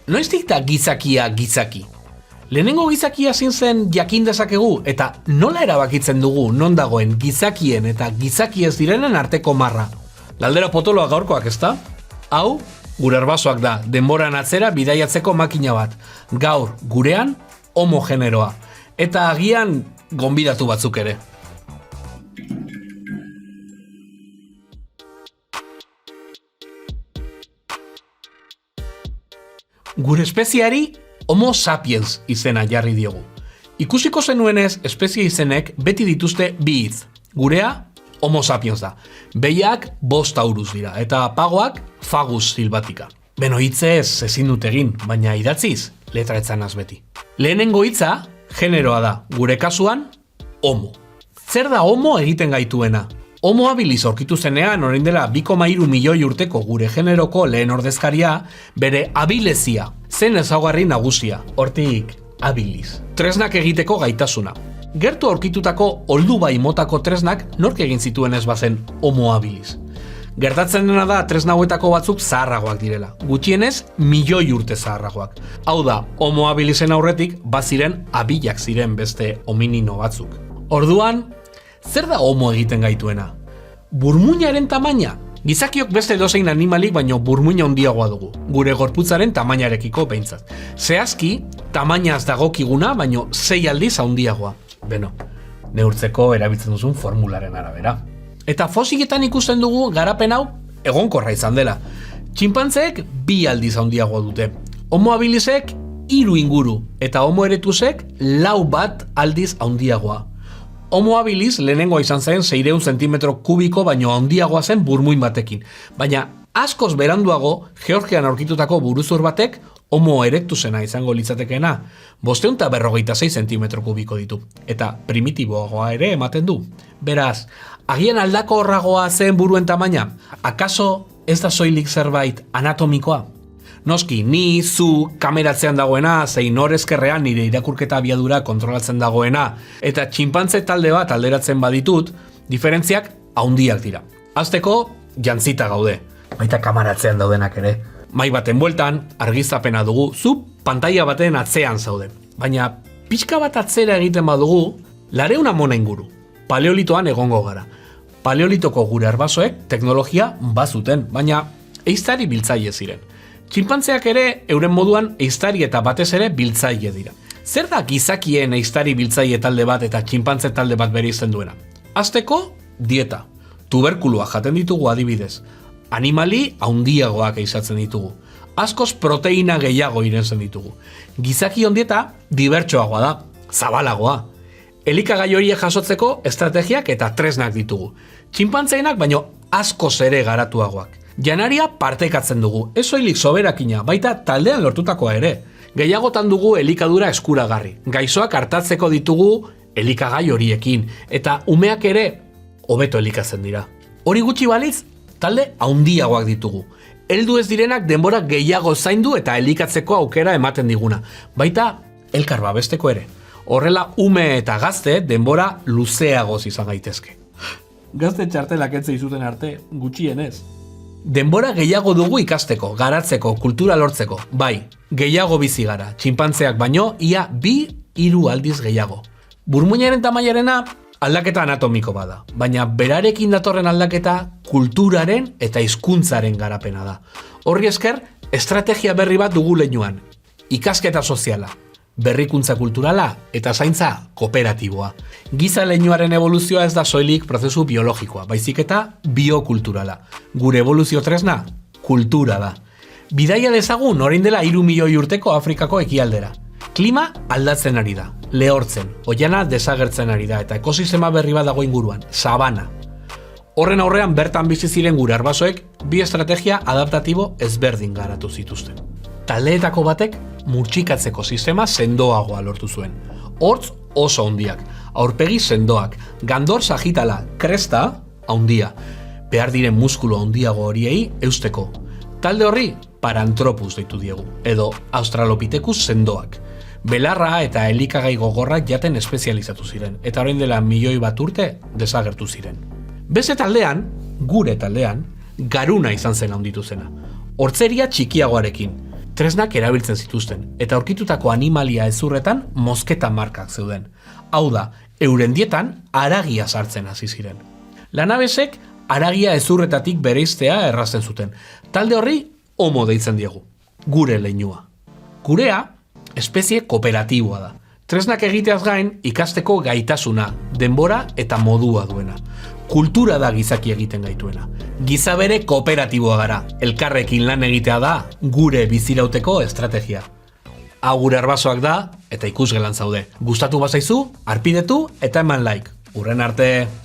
noiztik da gizakia gizaki? Lehenengo gizakia zen jakin dezakegu eta nola erabakitzen dugu non dagoen gizakien eta gizaki ez direnen arteko marra? Galdera potoloa gaurkoak, ezta? Hau, gure arbasoak da, denboran atzera bidaiatzeko makina bat. Gaur, gurean, homogeneroa. Eta agian, gonbidatu batzuk ere. Gure espeziari Homo sapiens izena jarri diogu. Ikusiko zenuenez, espezie izenek beti dituzte bi hitz. Gurea, Homo sapiens da. Behiak 5 taurus dira, eta pagoak fagus silbatica. Beno, hitzez ezin dut egin, baina idatziz, letra etzanaz beti. Lehenengo hitza, generoa da. Gure kasuan, homo. Zer da homo egiten gaituena? Homo habilis aurkitu zenean, orain dela 2,3 milioi urteko gure generoko lehen ordezkaria, bere abilezia, zen ezaugarri nagusia, hortik habilis. Tresnak egiteko gaitasuna. Gertu aurkitutako oldubai motako tresnak nork egin zituen ez bazen homo habilis. Gertatzen dena da tresna hauetako batzuk zaharragoak direla, gutxienez milioi urte zaharragoak. Hau da, homo habilisen aurretik baziren habilak ziren beste hominino batzuk. Orduan, zer da homo egiten gaituena? Burmuinaren tamaina? Gizakiok beste edozein animalik baino burmuina handiagoa dugu, gure gorputzaren tamainarekiko behintzat. Zehazki, tamainaz dagokiguna baino 6 aldiz handiagoa. Beno, neurtzeko erabiltzen duzun formularen arabera. Eta fosiletan ikusten dugu garapen hau egonkorra izan dela. Txinpantzeek 2 aldiz handiagoa dute. Homo habilisek 3 inguru eta Homo erectusek 4 aldiz handiagoa. Homo habilis lehenengoa izan zen 600 zentimetro kubiko baino handiagoa zen burmuin batekin. Baina askoz beranduago Georgian aurkitutako buruzur batek Homo erectusena izango litzatekeena 556 zentimetro kubiko ditu. Eta primitiboagoa ere ematen du. Beraz, agian aldako horragoa zen buruen tamaina? Akaso ez da soilik zerbait anatomikoa? Noski, ni, zu, kameratzean dagoena, zein horrezkerrean nire irakurketa abiadura kontrolatzen dagoena, eta txinpantze talde bat alderatzen baditut, diferentziak handiak dira. Hasteko, jantzita gaude, baita kamaratzean daudenak ere. Mai baten bueltan, argiztapena dugu, zu pantaila baten atzean zaude. Baina, pixka bat atzera egiten badugu, 200 mona inguru. Paleolitoan egongo gara. Paleolitoko gure arbasoek teknologia bazuten, baina ehiztari biltzaile ziren. Txinpantzeak ere euren moduan ehiztari eta batez ere biltzaile dira. Zer da gizakien ehiztari biltzaile talde bat eta txinpantze talde bat bereizten duena? Hasteko, dieta. Tuberkulua jaten ditugu adibidez. Animali handiagoak ehizatzen ditugu. Askoz proteina gehiago irentzen ditugu. Gizakion dieta dibertsoagoa da, zabalagoa. Elikagai horiek jasotzeko estrategiak eta tresnak ditugu. Txinpantzeenak baino askoz ere garatuagoak. Janaria partekatzen dugu, ez soilik soberakina, baita taldean lortutakoa ere. Gehiagotan dugu elikadura eskuragarri. Gaixoak hartatzeko ditugu elikagai horiekin, eta umeak ere hobeto elikatzen dira. Hori gutxi balitz, talde handiagoak ditugu. Heldu ez direnak denbora gehiago zaindu eta elikatzeko aukera ematen diguna. Baita elkar babesteko ere. Horrela ume eta gazte denbora luzeagoz izan gaitezke. Gazte txartelak etze izuten arte, gutxienez. Denbora gehiago dugu ikasteko, garatzeko, kultura lortzeko. Bai, gehiago bizi gara, txinpantzeak baino ia 2-3 aldiz gehiago. Burmuinaren tamaiarena aldaketa anatomiko bada, baina berarekin datorren aldaketa kulturaren eta hizkuntzaren garapena da. Horri esker, estrategia berri bat dugu leinuan. Ikasketa soziala, berrikuntza kulturala eta zaintza kooperatiboa. Giza leinuaren evoluzioa ez da soilik prozesu biologikoa, baizik eta biokulturala. Gure evoluzio tresna, kultura da. Bidaia dezagun orain dela 3 milioi urteko Afrikako ekialdera. Klima aldatzen ari da, lehortzen, oiana desagertzen ari da eta ekosistema berri bat dago inguruan, sabana. Horren aurrean bertan bizi ziren gure arbasoek bi estrategia adaptatibo ezberdin garatu zituzten. Taldeetako batek murtsikatzeko sistema sendoagoa lortu zuen. Hortz oso handiak, aurpegi sendoak, gandor sagitala, kresta handia. Behar diren muskulu handiago horiei eusteko. Talde horri Paranthropus deitu diegu, edo Australopithecus sendoak. Belarra eta elikagai gogorrak jaten espezializatu ziren, eta orain dela 1.000.000 bat urte desagertu ziren. Beste taldean, gure taldean, garuna izan zen handitu zena. Hortzeria txikiagoarekin. tresnak erabiltzen zituzten, eta aurkitutako animalia hezurretan mozketa markak zeuden. Hau da, euren dietan haragia sartzen hasi ziren. Lanabesek haragia hezurretatik bereiztea errazten zuten. Talde horri homo deitzen diegu, gure leinua. Gurea, espezie kooperatiboa da. Tresnak egiteaz gain, ikasteko gaitasuna, denbora eta modua duena. Kultura da gizaki egiten gaituena. Giza bere kooperatiboa gara. Elkarrekin lan egitea da gure bizirauteko estrategia. Hau gure arbasoak da eta ikusgelan zaude. Gustatu bazaizu, arpidetu eta eman like. Hurren arte!